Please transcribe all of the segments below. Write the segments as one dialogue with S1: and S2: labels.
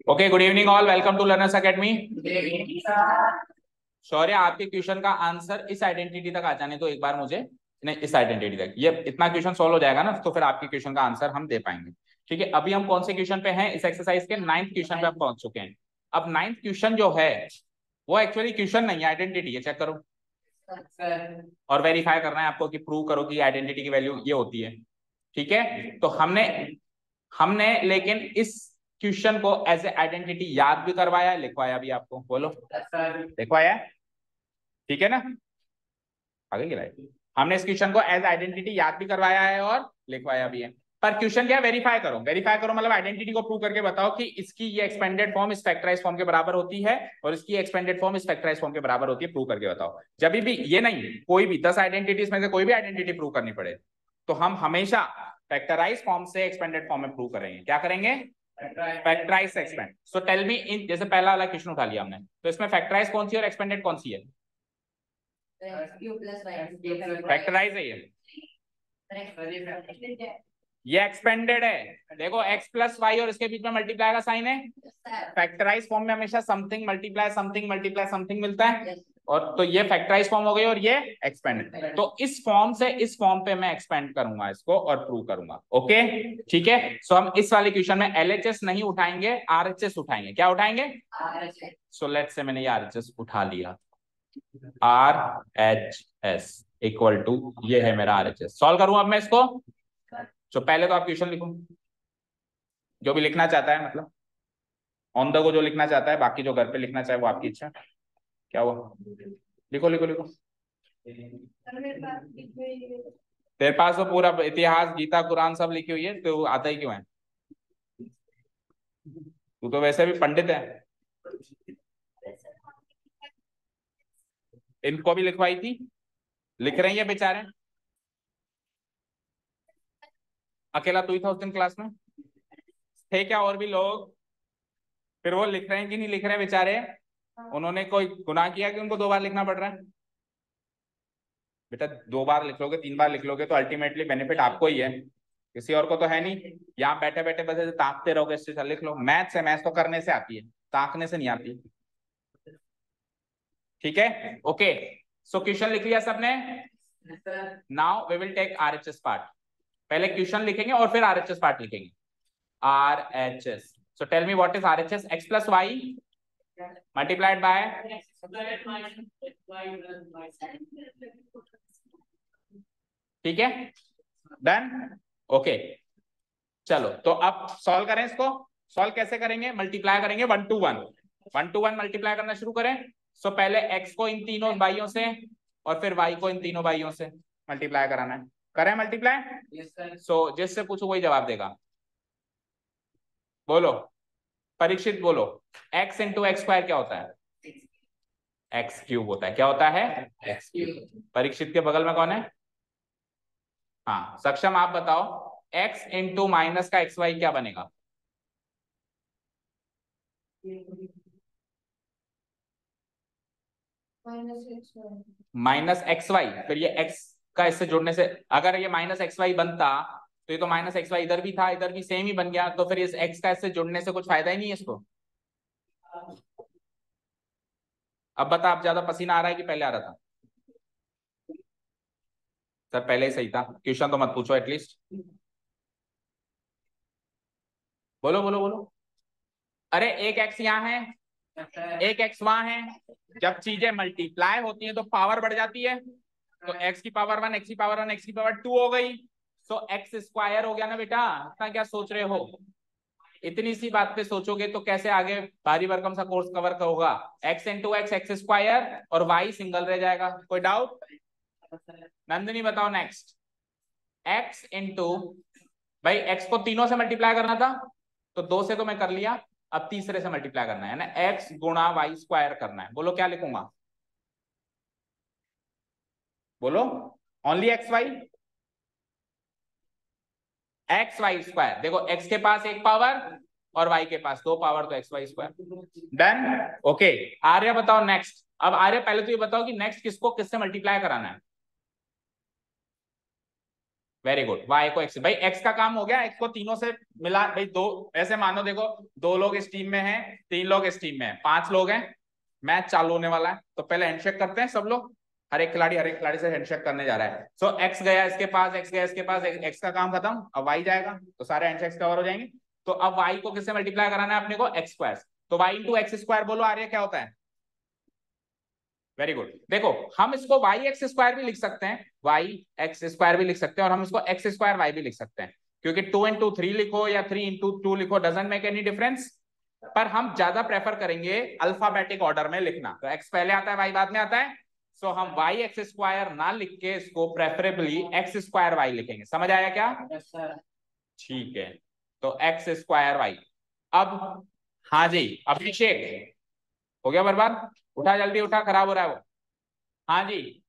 S1: Okay, good evening all, welcome to Learners Academy. Shaurya, आपके question का answer इस identity तक आ जाने दो एक बार मुझे। नहीं, इस आइडेंटिटी तक ये इतना क्वेश्चन सॉल्व हो जाएगा ना, तो फिर आपके क्वेश्चन का आंसर हम दे पाएंगे। ठीक है, अभी हम कौन से क्वेश्चन पे हैं? इस एक्सरसाइज के 9th क्वेश्चन पे हम पहुंच चुके हैं। अब 9th क्वेश्चन जो है वो एक्चुअली क्वेश्चन नहीं है, आइडेंटिटी है। चेक करो और वेरीफाई करना है आपको कि प्रूव करो कि आइडेंटिटी की वैल्यू ये होती है। ठीक है, तो हमने हमने लेकिन इस क्वेश्चन को एज ए आइडेंटिटी याद भी करवाया, लिखवाया भी। आपको बोलो, लिखवाया? ठीक है ना, आगे गिराए। हमने इस क्वेश्चन को एज आइडेंटिटी याद भी करवाया है और लिखवाया भी है। पर क्वेश्चन क्या? वेरीफाई करो। वेरीफाई करो मतलब आइडेंटिटी को प्रूव करके बताओ कि इसकी ये एक्सपेंडेड फॉर्म इस फैक्टराइज फॉर्म के बराबर होती है और इसकी एक्सपेंडेड फॉर्म इस फैक्टराइज फॉर्म के बराबर होती है। प्रूव करके बताओ। जब भी ये नहीं, कोई भी 10 आइडेंटिटीज में से कोई भी आइडेंटिटी प्रूव करनी पड़े तो हम हमेशा फैक्टराइज फॉर्म से एक्सपेंडेड फॉर्म में प्रूव करेंगे। क्या करेंगे? फैक्टराइज से एक्सपेंड। सो टेल मी, इन जैसे पहला वाला क्वेश्चन उठा लिया हमने, तो इसमें फैक्टराइज कौन सी और एक्सपेंडेड कौन सी है? फैक्टराइज है ये एक्सपेंडेड है। देखो x प्लस वाई और इसके बीच में मल्टीप्लाई का साइन है। फैक्टराइज फॉर्म में हमेशा समथिंग मल्टीप्लाई समथिंग मिलता है। और तो ये फैक्टराइज फॉर्म हो गई और ये एक्सपेंड। तो इस फॉर्म से इस फॉर्म पे मैं एक्सपेंड करूंगा इसको और प्रूव करूंगा। ओके, ठीक है। सो हम इस वाले क्वेश्चन में एलएचएस नहीं उठाएंगे, आरएचएस उठाएंगे। क्या उठाएंगे? सो लेट्स से मैंने ये आरएचएस उठा लिया। RHS इक्वल टू ये है मेरा RHS। सॉल्व करूं अब मैं इसको? तो पहले तो आप क्वेश्चन लिखो, जो भी लिखना चाहता है, मतलब ऑन द गो जो लिखना चाहता है। बाकी जो घर पे लिखना चाहे वो आपकी इच्छा। क्या हुआ? लिखो लिखो लिखो। तेरे पास तो पूरा इतिहास, गीता, कुरान सब लिखी हुई है, तो आता ही क्यों है? तू तो वैसे भी पंडित है। इनको भी लिखवाई थी, लिख रहे हैं बेचारे। अकेला तू ही था उस दिन क्लास में? थे क्या और भी लोग? फिर वो लिख रहे हैं कि नहीं लिख रहे हैं बेचारे? उन्होंने कोई गुनाह किया कि उनको 2 बार लिखना पड़ रहा है? बेटा 2 बार लिख लोगे, 3 बार लिख लोगे तो अल्टीमेटली बेनिफिट आपको ही है, किसी और को तो है नहीं। यहाँ बैठे बैठे बस ऐसे ताकते रहोगे, इससे लिख लो। मैथ्स है, मैथ्स तो करने से आती है, ताकने से नहीं आती। ठीक है, ओके। सो क्वेश्चन लिख लिया सबने? Now we will take RHS part. पहले क्वेश्चन लिखेंगे और फिर आरएचएस पार्ट लिखेंगे। RHS, so tell me what is RHS? X plus y multiplied by, ठीक है, डन, ओके। चलो तो अब सॉल्व करें इसको। सॉल्व कैसे करेंगे? मल्टीप्लाई करेंगे 1 to 1। 1 to 1 मल्टीप्लाई करना शुरू करें। सो पहले x को इन तीनों भाइयों से और फिर y को इन तीनों भाइयों से मल्टीप्लाई कराना है। करें मल्टीप्लाई? सो जिससे पूछो वही जवाब देगा। बोलो परीक्षित, बोलो। x इंटू एक्स स्क्वायर क्या होता है? एक्स क्यूब होता है। क्या होता है? X cube. परीक्षित के बगल में कौन है? हाँ, सक्षम, आप बताओ। x इंटू माइनस का एक्स वाई क्या बनेगा? Minus x y. फिर ये x का इससे जोड़ने से, अगर ये माइनस एक्स वाई बनता तो ये तो माइनस एक्स वाई इधर भी था, इधर भी सेम ही बन गया, तो फिर इस x का इससे जुड़ने से कुछ फायदा ही नहीं है इसको। अब बता, अब ज्यादा पसीना आ रहा है कि पहले आ रहा था? सर पहले ही सही था। क्वेश्चन तो मत पूछो एटलीस्ट। बोलो बोलो बोलो। अरे एक x यहाँ है, एक x वहां है। जब चीजें मल्टीप्लाई होती हैं तो पावर बढ़ जाती है। तो x की पावर 1, x की पावर 1, x की पावर 2 हो गई। सो एक्स स्क्वायर हो गया ना बेटा। इतना क्या सोच रहे हो? इतनी सी बात पे सोचोगे तो कैसे आगे भारी भरकम सा कोर्स कवर होगा? X into x, x square, और वाई सिंगल रह जाएगा। कोई डाउट? नंदिनी बताओ नेक्स्ट। एक्स इंटू, भाई एक्स को तीनों से मल्टीप्लाई करना था तो 2 से तो मैं कर लिया, अब तीसरे से मल्टीप्लाई करना है ना, एक्स गुणा वाई स्क्वायर करना है। बोलो क्या लिखूंगा? बोलो only x y, x y square. देखो एक्स के पास एक पावर और वाई के पास 2 पावर, तो x y square. Done, okay. Arya बताओ नेक्स्ट। अब आर्य पहले तो ये बताओ कि नेक्स्ट किसको किससे मल्टीप्लाई कराना है? वेरी गुड, वाई को एक्स, भाई एक्स का काम हो गया, एक्स को तीनों से मिला भाई। दो ऐसे मानो, देखो दो लोग इस टीम में हैं, तीन लोग इस टीम में हैं, पांच लोग हैं, मैच चालू होने वाला है, तो पहले हैंडशेक करते हैं सब लोग, हर एक खिलाड़ी से हैंडशेक करने जा रहा है। सो एक्स गया इसके पास, एक्स गया इसके पास, एक्स का काम खत्म, अब वाई जाएगा, तो सारे हैंडशेक्स कवर हो जाएंगे। तो अब वाई को किससे मल्टीप्लाई कराना है अपने को, एक्स स्क्वायर। तो वाई इंटू एक्स स्क्वायर बोलो आ रही है क्या होता है, वेरी गुड। देखो हम इसको वाई एक्स स्क्वायर भी लिख सकते हैं, वाई एक्स स्क्वायर भी लिख सकते हैं, और हम इसको एक्स स्क्वायर वाई भी लिख सकते हैं, क्योंकि 2 into 3 लिखो या 3 into 2 लिखो, डजंट मेक एनी डिफरेंस। पर हम ज्यादा प्रेफर करेंगे अल्फाबेटिक ऑर्डर में लिखना, तो एक्स पहले आता है वाई बाद में आता है। सो हम वाई एक्स स्क्वायर ना लिख के इसको प्रेफरेबली एक्स स्क्वायर वाई लिखेंगे, समझ आया क्या? ठीक है, तो एक्स स्क्वायर वाई। अब हाँ जी अभिषेक, हो गया बर्बाद, उठा जल्दी उठा, खराब हो रहा है वो। हाँ जी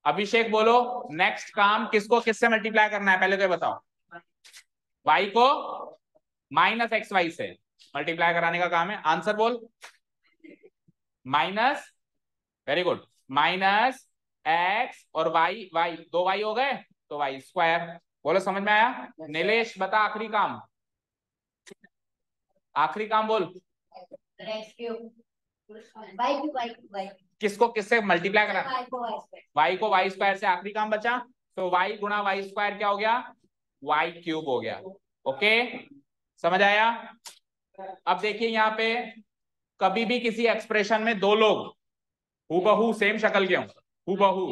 S1: अभिषेक बोलो, नेक्स्ट काम किसको किससे मल्टीप्लाई करना है, पहले तो ये बताओ। वाई को माइनस एक्स वाई से मल्टीप्लाई कराने का काम है, आंसर बोल। Minus, very good, minus x और वाई, वाई दो वाई हो गए तो वाई स्क्वायर। बोलो समझ में आया? नीलेश बता आखिरी काम, आखिरी काम बोल। किसको किससे मल्टीप्लाई करा, वाई को वाई स्क्वायर से, आखिरी काम बचा। तो वाई गुणा वाई स्क्वायर क्या हो गया, वाई क्यूब हो गया। ओके समझ आया? अब देखिए यहाँ पे, कभी भी किसी एक्सप्रेशन में दो लोग हूबहू सेम शक्ल के हो, हूबहू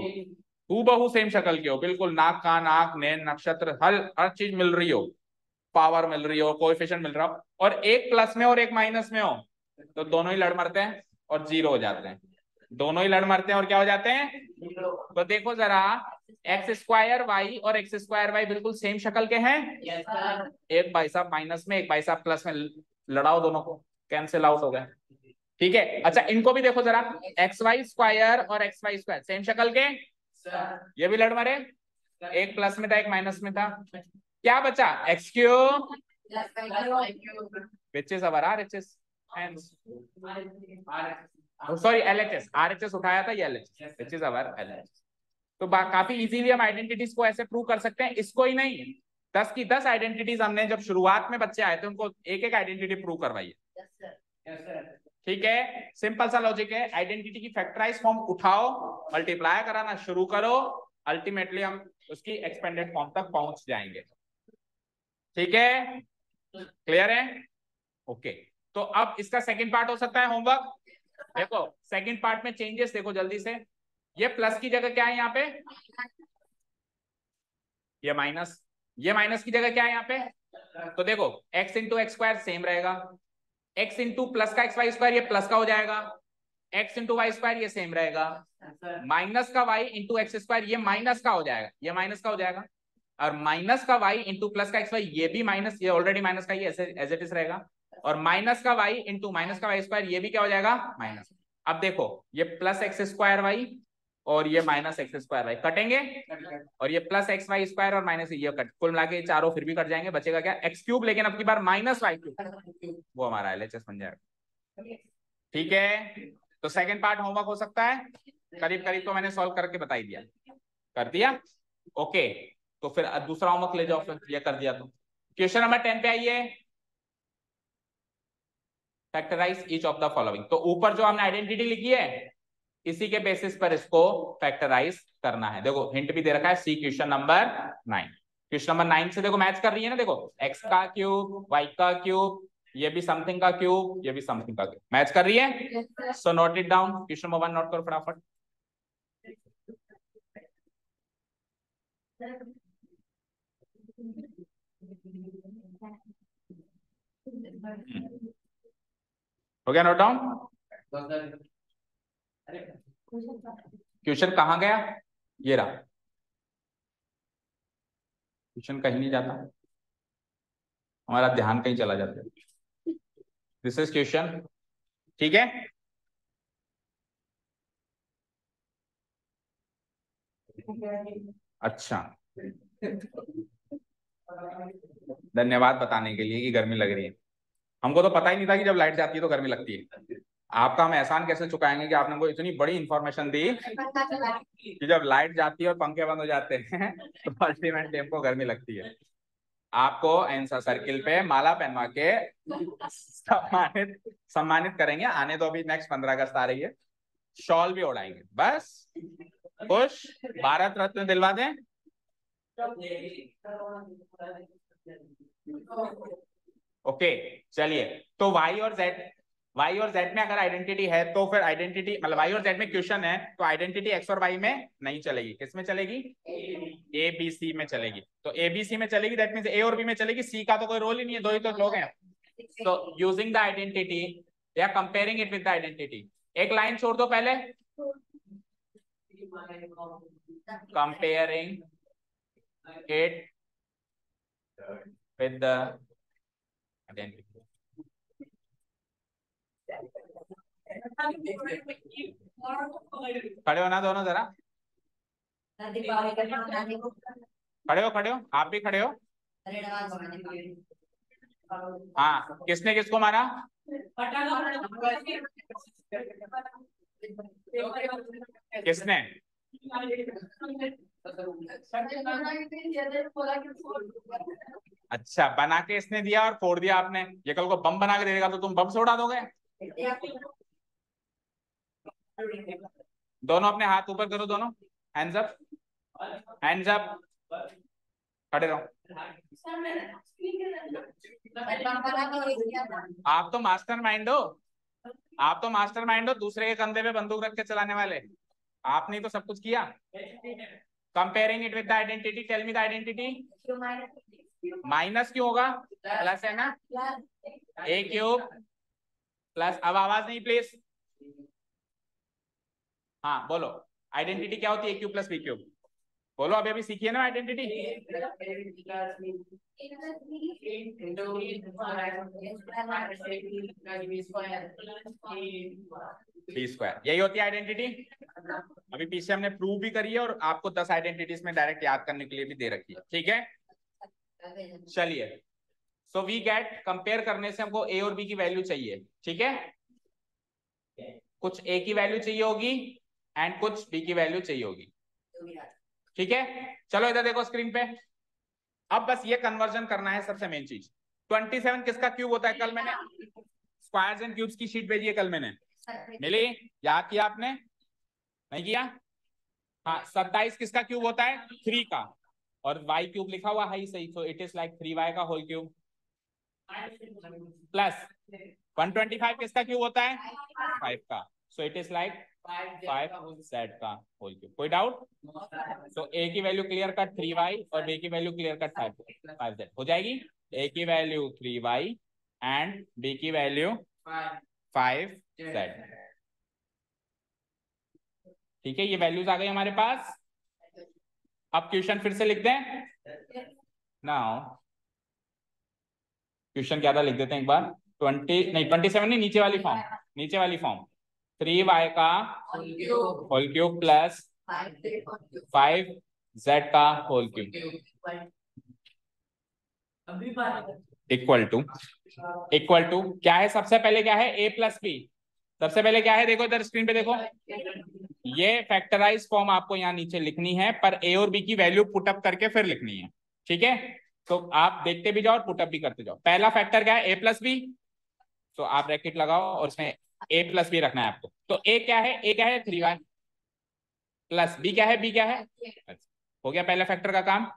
S1: हूबहू सेम शक्ल के हो, बिल्कुल नाक कान आंख नैन नक्षत्र हर हर चीज मिल रही हो, पावर मिल रही हो, कोएफिशिएंट मिल रहा हो, और एक प्लस में और एक माइनस में हो, तो दोनों ही लड़ मरते हैं और जीरो हो जाते हैं। दोनों ही लड़ मरते हैं और क्या हो जाते हैं, तो देखो जरा, एक्स स्क्वायर वाई और एक्स स्क्वायर वाई बिल्कुल सेम शक्ल के हैं। एक भाई साहब माइनस में, एक भाई साहब प्लस में, लड़ाओ दोनों को, कैंसिल आउट हो गए। ठीक है, अच्छा इनको भी देखो जरा, एक्स वाई स्क्वायर और एक्स वाई स्क्वायर सेम शक्ल के, ये भी लड़ मरे, एक प्लस में था एक माइनस में था, क्या बचा, x cube which is our R H S, sorry L H S, R H S उठाया था, ये L H S which is our L H S. तो काफी इजीली हम आइडेंटिटीज को ऐसे प्रूव कर सकते हैं, इसको ही नहीं 10 की 10 आइडेंटिटीज हमने जब शुरुआत में बच्चे आए थे उनको एक एक आइडेंटिटी प्रूव करवाई है। ठीक है, सिंपल सा लॉजिक है, आइडेंटिटी की फैक्टराइज फॉर्म उठाओ, मल्टीप्लाई कराना शुरू करो, अल्टीमेटली हम उसकी एक्सपेंडेड फॉर्म तक पहुंच जाएंगे। ठीक है, क्लियर है? ओके, तो अब इसका सेकंड पार्ट हो सकता है होमवर्क। देखो सेकंड पार्ट में चेंजेस देखो जल्दी से, ये प्लस की जगह क्या है यहाँ पे, ये माइनस, ये माइनस की जगह क्या है यहाँ पे, तो देखो x into x square same रहेगा, x इंटू प्लस का एक्स वाई स्क्वायर ये प्लस का हो जाएगा, x इंटू वाई स्क्वायर ये सेम रहेगा, माइनस का y इंटू एक्स स्क्वायर ये माइनस का हो जाएगा, ये माइनस का हो जाएगा, और माइनस का y इंटू प्लस का एक्स वाई ये भी माइनस, ये ऑलरेडी माइनस का, ये एज इट इज रहेगा, और माइनस का y इंटू माइनस का वाई स्क्वायर ये भी क्या हो जाएगा, माइनस। अब देखो ये प्लस एक्स स्क्वायर वाई और ये माइनस एक्स स्क्वायर वाई कटेंगे, और ये प्लस एक्स वाई स्क्वायर और माइनस ये कट, कुल मिला के चारों फिर भी कट जाएंगे, बचेगा क्या, एक्स क्यूब, लेकिन अब की बार माइनस वाई क्यूब, वो हमारा एलएचएस बन जाएगा। ठीक है, तो सेकंड पार्ट होमवर्क हो सकता है, करीब करीब तो मैंने सॉल्व करके बता ही दिया, कर दिया। ओके, तो फिर दूसरा होमवर्क ले जाओ, फिर ये कर दिया तो क्वेश्चन नंबर 10 पे आइए, factorise each of the following. तो ऊपर जो हमने आइडेंटिटी लिखी है इसी के बेसिस पर इसको फैक्टराइज करना है। देखो हिंट भी दे रखा है, सी क्वेश्चन नंबर 9, क्वेश्चन नंबर 9 से देखो मैच कर रही है ना, देखो एक्स का क्यूब वाई का क्यूब, ये भी समथिंग का क्यूब, ये भी समथिंग का क्यूब, मैच कर रही है। So note it down, question number 1 note करो फटाफट। हो गया नोट डाउन? क्वेश्चन कहाँ गया, ये रहा, क्वेश्चन कहीं नहीं जाता, हमारा ध्यान कहीं चला जाता है। दिस इज क्वेश्चन, ठीक है। अच्छा, धन्यवाद बताने के लिए कि गर्मी लग रही है, हमको तो पता ही नहीं था कि जब लाइट जाती है तो गर्मी लगती है। आपका हम एहसान कैसे चुकाएंगे कि आपने को इतनी बड़ी इंफॉर्मेशन दी कि जब लाइट जाती है और पंखे बंद हो जाते हैं तो अल्टीमेट टेम्पो गर्मी लगती है। आपको आंसर सर्किल पे माला पहनवा के सम्मानित सम्मानित करेंगे। आने तो अभी नेक्स्ट 15 अगस्त आ रही है, शॉल भी उड़ाएंगे। बस खुश, भारत रत्न दिलवा दें। ओके चलिए, तो वाई और जेड में अगर आइडेंटिटी है तो फिर आइडेंटिटी मतलब वाई और जेड में क्वेश्चन है तो आइडेंटिटी एक्स और वाई में नहीं चलेगी। किस में चलेगी? ए बी सी में चलेगी। तो ए बी सी में चलेगी, दैट मींस ए और बी में चलेगी, सी का तो कोई रोल ही नहीं है, दो ही तो लोग हैं। तो यूजिंग द आइडेंटिटी या comparing it with the identity, एक लाइन छोड़ दो पहले, comparing it with the identity. खड़े हो ना दोनों जरा, खड़े हो, आप भी खड़े हो। हाँ, किसने किसको मारा? किसने? अच्छा, बना के इसने दिया और फोड़ दिया आपने। ये कल को बम बना के दे देगा तो तुम बम से उड़ा दोगे। दोनों अपने हाथ ऊपर करो, दोनों हैंड्स अप, हैंड्स अप, खड़े रहो। आप तो मास्टर माइंड हो, आप तो मास्टर माइंड हो, दूसरे के कंधे पे बंदूक रख के चलाने वाले। आपने ही तो सब कुछ किया। Comparing it with the identity, tell me the identity. Minus क्यों होगा? प्लस है ना, ए क्यूब प्लस, अब आवाज नहीं प्लीज। हाँ बोलो, आइडेंटिटी क्या होती है? ए क्यूब प्लस बी क्यूब। बोलो, अभी अभी सीखिए ना आइडेंटिटी। बी स्क्वायर, यही होती है आइडेंटिटी। अभी पीछे हमने प्रूव भी करी है और आपको 10 आइडेंटिटीज में डायरेक्ट याद करने के लिए भी दे रखी है, ठीक है। चलिए, सो वी गेट, कंपेयर करने से हमको ए और बी की वैल्यू चाहिए, ठीक है। कुछ ए की वैल्यू चाहिए होगी एंड कुछ बी की वैल्यू चाहिए होगी, ठीक है। चलो इधर देखो स्क्रीन पे, अब बस ये कन्वर्जन करना है, सबसे मेन चीज। 27 किसका क्यूब होता है? कल मैंने स्क्वायर्स एंड क्यूब्स की शीट भेजी है, कल मैंने, मिली? याद किया आपने? नहीं किया? हाँ, 27 किसका क्यूब होता है? 3 का, और y क्यूब लिखा हुआ है सही, तो इट इज लाइक 3y का होल क्यूब प्लस 125 किसका क्यूब होता है? 5 का, so it is like 5z का होल क्यूब। कोई डाउट? सो a की वैल्यू क्लियर कट 3y और b की वैल्यू क्लियर कट 5z हो जाएगी। a की वैल्यू 3y एंड b की वैल्यू 5z, ठीक है। ये वैल्यूज आ गई हमारे पास। अब क्वेश्चन फिर से लिख दें। नाउ क्वेश्चन क्या था, लिख देते हैं एक बार। 27 नहीं, नीचे वाली फॉर्म, नीचे वाली फॉर्म, 3y का होल क्यूब प्लस 5z का होल क्यूब इक्वल टू क्या है? सबसे पहले क्या है? a plus b. सबसे पहले क्या है? देखो इधर स्क्रीन पे देखो, ये फैक्टराइज फॉर्म आपको यहाँ नीचे लिखनी है, पर ए और बी की वैल्यू पुटअप करके फिर लिखनी है, ठीक है। तो आप देखते भी जाओ और पुटअप भी करते जाओ। पहला फैक्टर क्या है? ए प्लस बी, तो आप ब्रैकेट लगाओ और इसमें ए प्लस बी रखना है आपको। तो ए क्या है? ए क्या है? 3y प्लस बी क्या है? बी क्या है? हो गया पहला फैक्टर का काम।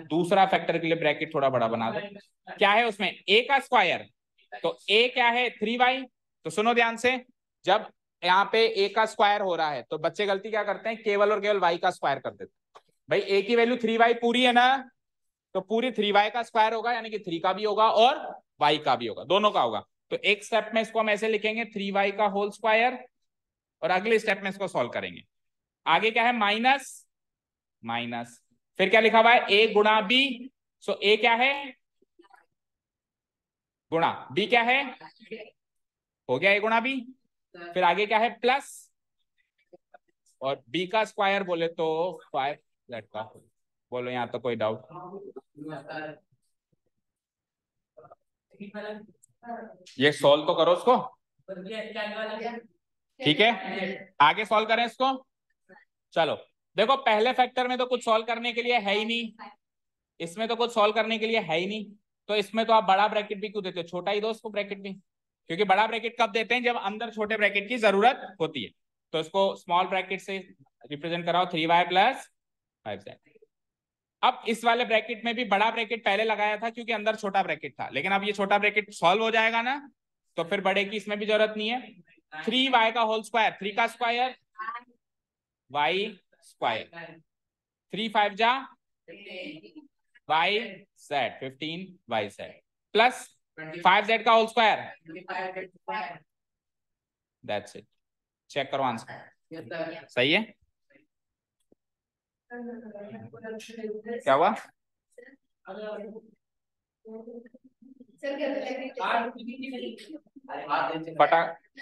S1: दूसरा फैक्टर के लिए ब्रैकेट थोड़ा बड़ा बना दो। क्या है उसमें? ए का स्क्वायर, तो ए क्या है? 3y। तो सुनो ध्यान से, जब यहाँ पे ए का स्क्वायर हो रहा है तो बच्चे गलती क्या करते हैं? केवल और केवल y का स्क्वायर कर देते हैं। भाई ए की वैल्यू 3y पूरी है ना, तो पूरी 3y का स्क्वायर होगा, यानी कि 3 का भी होगा और y का भी होगा, दोनों का होगा। तो एक स्टेप में इसको हम ऐसे लिखेंगे 3y का होल स्क्वायर, और अगले स्टेप में इसको सॉल्व करेंगे। आगे क्या है? माइनस माइनस, फिर क्या लिखा हुआ है? ए गुणा बी। सो ए क्या है? गुणा बी क्या है? हो गया ए गुणा बी। फिर आगे क्या है? प्लस, और बी का स्क्वायर बोले तो 5z का। बोलो यहाँ तो कोई डाउट? ये सॉल्व तो करो उसको। ठीक है, आगे सॉल्व करें इसको। चलो देखो, पहले फैक्टर में तो कुछ सॉल्व करने के लिए है ही नहीं, इसमें तो कुछ सॉल्व करने के लिए है ही नहीं, तो इसमें तो आप बड़ा ब्रैकेट भी क्यों देते हो, छोटा ही दो इसको ब्रैकेट भी, क्योंकि बड़ा ब्रैकेट कब देते हैं, जब अंदर छोटे ब्रैकेट की जरूरत होती है। तो इसको स्मॉल ब्रैकेट से रिप्रेजेंट कराओ, 3y + 5z। अब इस वाले ब्रैकेट में भी बड़ा ब्रैकेट पहले लगाया था क्योंकि अंदर छोटा ब्रैकेट था, लेकिन अब ये छोटा ब्रैकेट सॉल्व हो जाएगा ना, तो फिर बड़े की इसमें भी जरूरत नहीं है। 3y का होल स्क्वायर, 3 का स्क्वायर y², 3 5 जा yz, 15yz प्लस 5z का whole square, that's it. Check करो आंसर सही है। क्या हुआ?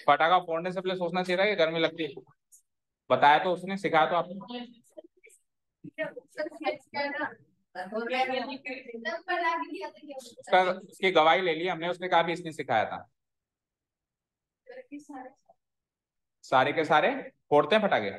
S1: फटाका फोड़ने से पहले सोचना चाहिए था कि गर्मी लगती है। बताया तो उसने, सिखाया तो आपने। उसकी गवाही ले ली हमने, उसने कहा भी इसने सिखाया था। सारे के सारे फोड़ते हैं फटाके।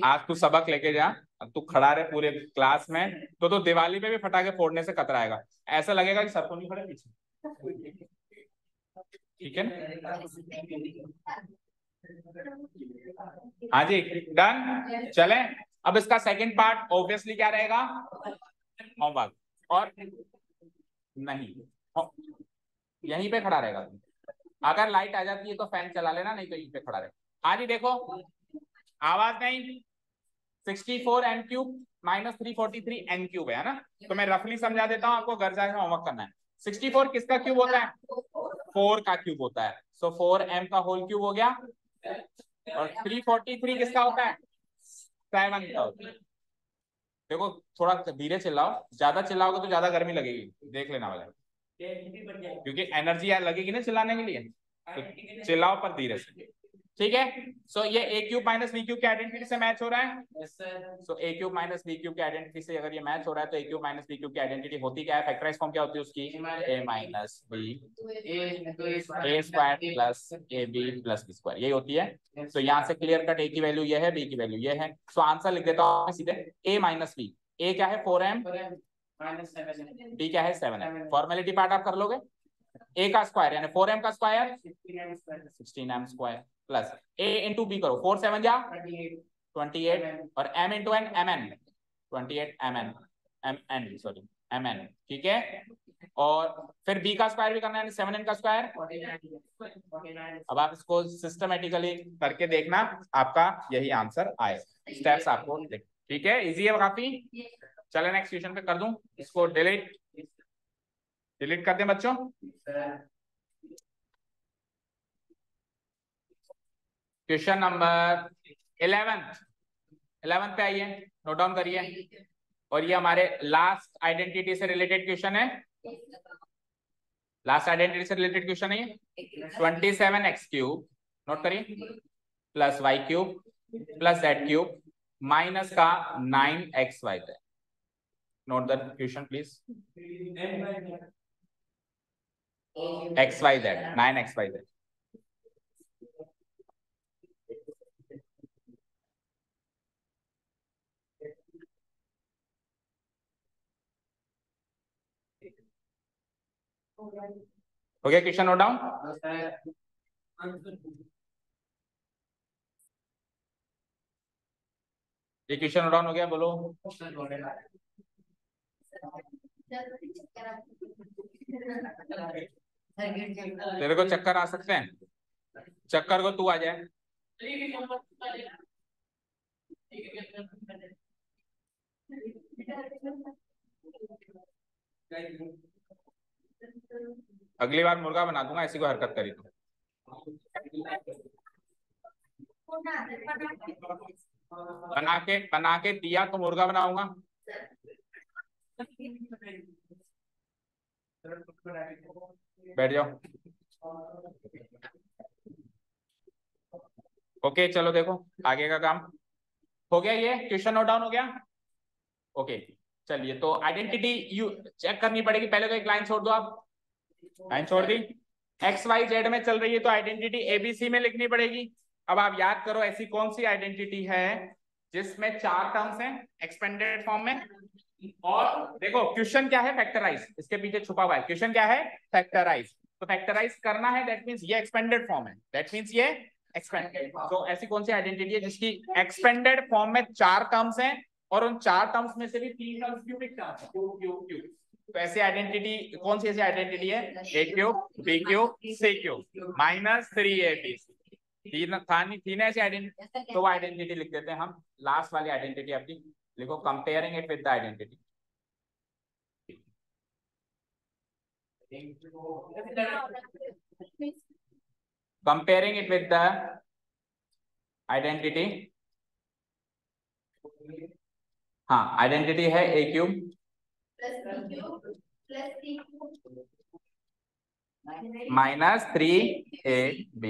S1: आज तू सबक लेके जा, अब तू खड़ा रहे पूरे क्लास में, तो दिवाली पे भी फटाके फोड़ने से कतराएगा, ऐसा लगेगा कि सब तो नहीं खड़े पीछे। ठीक है ना? हाँ जी, डन। चले, अब इसका सेकंड पार्ट ऑब्वियसली क्या रहेगा, होमवर्क। और नहीं, यहीं पे खड़ा रहेगा। अगर लाइट आ जाती है तो फैन चला लेना, नहीं तो यहीं पे खड़ा रहेगा। हाँ जी देखो, आवाज नहीं। 64m³ - 343n³ है ना, तो मैं रफली समझा देता हूँ, आपको घर जाकर होमवर्क करना है। 64 किसका क्यूब होता है, 4 का क्यूब होता है, सो 4m का होल क्यूब हो गया। और 343 किसका होता है, 7 का होता है। देखो थोड़ा धीरे चिल्लाओ, ज्यादा चिल्लाओगे तो ज्यादा गर्मी लगेगी, देख लेना वाला, क्योंकि एनर्जी यार लगेगी ना चिल्लाने के लिए, तो चिल्लाओ पर धीरे से। ठीक है, सो ये a³ - b³ के आइडेंटिटी से मैच हो रहा है। सो a³ - b³ के आइडेंटिटी से अगर ये मैच हो रहा है, तो a³ - b³ की आइडेंटिटी होती क्या है, फैक्टराइज फॉर्म क्या होती है उसकी, a - b a² + ab + b², यही होती है। तो यहाँ से क्लियर कट a की वैल्यू ये है, b की वैल्यू ये है। सो आंसर लिख देता हूँ सीधे, a - b। a क्या है 4m, b क्या है 7m। फॉर्मेलिटी पार्ट आप कर लोगे, a का स्क्वायर यानी 4m का square 16m² plus a into b करो, 4 7 जा 28 और m into n mn 28 mn sorry mn। ठीक है, और फिर b का स्क्वायर भी करना है, 7n का स्क्वायर। अब आप इसको सिस्टमेटिकली करके देखना, आपका यही आंसर आए, स्टेप्स आपको देख। ठीक है, इजी है काफी। चलो नेक्स्ट क्वेश्चन पे कर दूं इसको, डिलीट कर दें बच्चों। क्वेश्चन नंबर 11 पे आइए, नोट डाउन करिए। और ये हमारे लास्ट आइडेंटिटी से रिलेटेड क्वेश्चन है, लास्ट आइडेंटिटी से रिलेटेड क्वेश्चन है ये। 27x³ नोट करिए plus y³ plus z³ minus का 9xy। Note the question please. xyz 9xyz। हो गया क्वेश्चन नोट डाउन? ये क्वेश्चन नोट डाउन हो गया, बोलो। तेरे को चक्कर आ सकते हैं, चक्कर को तू आ जाए। अगली बार मुर्गा बना दूंगा ऐसी कोई हरकत करी तो। बना के दिया तो मुर्गा बनाऊंगा। बैठ जाओ। ओके चलो देखो आगे का काम हो गया, ये क्वेश्चन नोट डाउन हो गया। ओके चलिए तो आइडेंटिटी यू चेक करनी पड़ेगी। पहले तो एक लाइन छोड़ दो, आप लाइन छोड़ दी। एक्स वाई जेड में चल रही है तो आइडेंटिटी एबीसी में लिखनी पड़ेगी। अब आप याद करो ऐसी कौन सी आइडेंटिटी है जिसमें 4 टर्म्स हैं एक्सपेंडेड फॉर्म में। और देखो क्वेश्चन क्या है, फैक्टराइज, इसके पीछे छुपा हुआ है क्वेश्चन क्या है, फैक्टराइज। तो फैक्टराइज करना है, दैट मींस ये एक्सपेंडेड फॉर्म है, दैट मींस ये एक्सपेंडेड। तो ऐसी कौन सी आइडेंटिटी है जिसकी एक्सपेंडेड फॉर्म में 4 टर्म्स हैं और उन 4 टर्म्स में से भी 3 टर्म्स क्यूबिक टर्म्स हैं, क्यूब क्यूब क्यूब। तो ऐसी आइडेंटिटी कौन सी ऐसी आइडेंटिटी है, ए cube B cube C cube minus 3ab। थी ना ऐसी आइडेंटिटी, तो वो आइडेंटिटी लिख देते हैं हम। लास्ट वाली आइडेंटिटी आपकी लिखो, comparing it with the identity. Comparing it with the identity. हाँ आइडेंटिटी है ए क्यूब माइनस 3ab।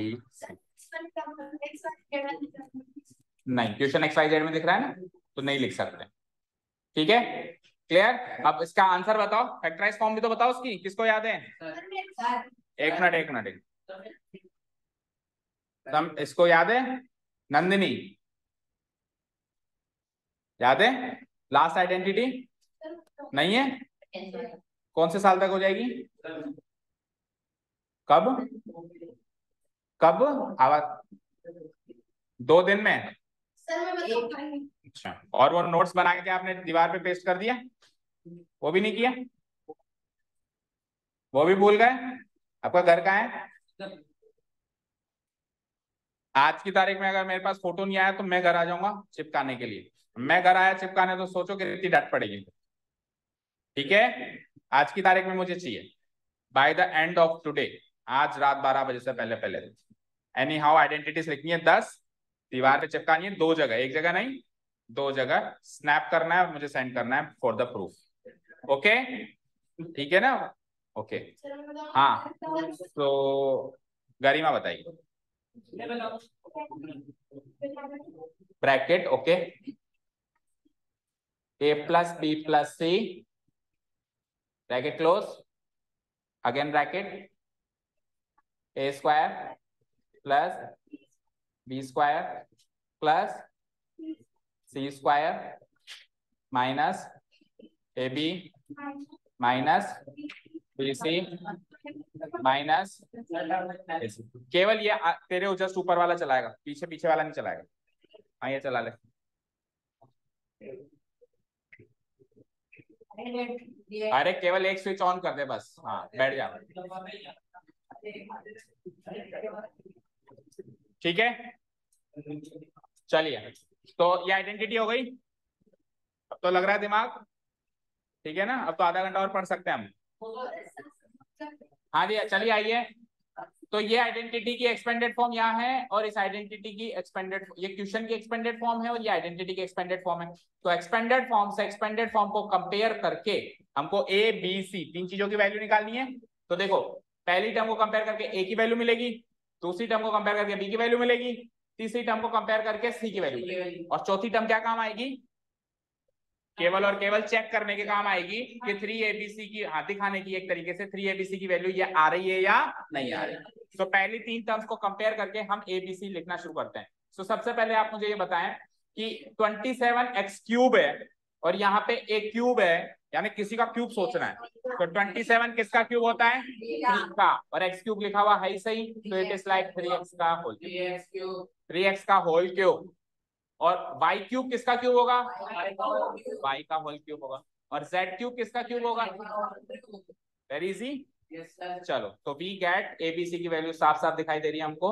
S1: नहीं, क्वेश्चन एक्स वाई जेड में दिख रहा है ना, तो नहीं लिख सकते। ठीक है, क्लियर। अब इसका आंसर बताओ, फैक्टराइज फॉर्म भी तो बताओ उसकी, किसको याद है? एक मिनट तुम इसको याद है? नंदिनी याद है? लास्ट आइडेंटिटी नहीं है, कौन से साल तक हो जाएगी? कब कब आवाज 2 दिन में? अच्छा, और वो नोट्स बना के आपने दीवार पे पेस्ट कर दिया, वो भी नहीं किया, वो भी भूल गए? आपका घर कहाँ है? आज की तारीख में अगर मेरे पास फोटो नहीं आया तो मैं घर आ जाऊंगा चिपकाने के लिए। मैं घर आया चिपकाने तो सोचो कितनी डांट पड़ेगी। ठीक है, आज की तारीख में मुझे चाहिए by the end of today, आज रात 12 बजे से पहले पहले। एनी हाउ आइडेंटिटीज लिखनी है 10, दीवार पे चिपकानी है 2 जगह, एक जगह नहीं 2 जगह। स्नैप करना है और मुझे सेंड करना है फॉर द प्रूफ। ओके ठीक है ना? ओके हाँ, तो गरिमा बताइए। Bracket okay, a plus b plus c bracket close, again bracket a square plus b square plus c square minus ab minus bc minus ac। केवल ये तेरे जस्ट ऊपर वाला चलाएगा, पीछे पीछे वाला नहीं चलाएगा। हाँ ये चला ले। अरे केवल एक स्विच ऑन कर दे बस, हाँ बैठ जा। ठीक है, चलिए तो ये आइडेंटिटी हो गई। अब तो लग रहा है दिमाग ठीक है ना, अब तो आधा घंटा और पढ़ सकते हैं हम। हाँ जी चलिए आइए। तो ये आइडेंटिटी की एक्सपेंडेड फॉर्म यहाँ है और इस आइडेंटिटी की एक्सपेंडेड, ये क्वेश्चन की एक्सपेंडेड फॉर्म है और ये आइडेंटिटी की एक्सपेंडेड फॉर्म है। तो एक्सपेंडेड फॉर्म से एक्सपेंडेड फॉर्म को कंपेयर करके हमको ए बी सी 3 चीजों की वैल्यू निकालनी है। तो देखो पहली टर्म को कंपेयर करके ए की वैल्यू मिलेगी, दूसरी टर्म को कंपेयर करके बी की वैल्यू मिलेगी, तीसरी टर्म को कंपेयर करके सी की वैल्यू मिलेगी, और चौथी टर्म क्या काम आएगी? केवल और केवल चेक करने के काम आएगी कि 3abc की, हाँ दिखाने की एक तरीके से 3abc की वैल्यू ये आ रही है या नहीं आ रही। तो पहली 3 टर्म्स को कंपेयर करके हम abc लिखना शुरू करते हैं। तो सबसे पहले आप मुझे ये बताएं कि 27x क्यूब है और यहाँ पे a क्यूब है, यानी किसी का क्यूब सोचना है। तो 27 किसका क्यूब होता है? 3 का, और x क्यूब लिखा हुआ है ही सही, तो इट इज लाइक 3x का होल क्यूब, 3x का होल क्यूब। और y क्यूब किसका क्यूब होगा? y का होल क्यूब होगा। और z क्यूब किसका क्यूब होगा? Very easy. चलो तो वी गेट एबीसी की वैल्यू साफ साफ दिखाई दे रही है हमको।